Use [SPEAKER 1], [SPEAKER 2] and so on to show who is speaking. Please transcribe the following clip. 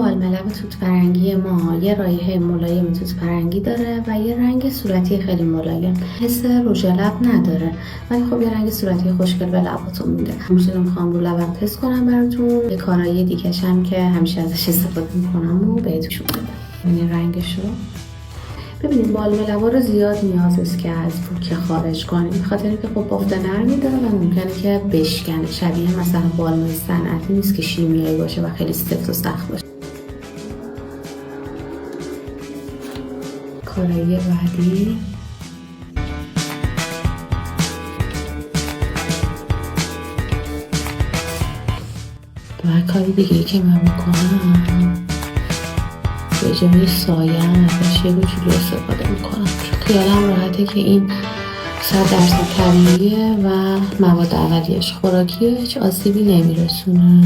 [SPEAKER 1] بالملو توت فرنگی ما یه رایحه ملایم توت فرنگی داره و یه رنگ صورتی خیلی ملایم. حس رژ لب نداره ولی خب یه رنگ صورتی خوشگل به لباتون میده. همیشه میخوام رو لبم تست کنم براتون. یه کارایی دیگه‌ش هم که همیشه ازش استفاده میکنم و بهتون بدم. این رنگش رو ببینید، بالملو رو زیاد نیاز است که از بوته خارج کنیم، به خاطر اینکه خب بافت نرمی داره و ممکنه که بشکنه. شبیه مثلا بالم صنعتی نیست که شیمیایی باشه و خیلی سفت و سخت باشه. کارایی بعدی و کاری دیگه که من میکنم به جای سایه ازش یه کوچولو استفاده میکنم، چون خیالم راحته که این 100% طبیعیه و مواد اولیه‌اش خوراکیه، هیچ آسیبی نمیرسونه.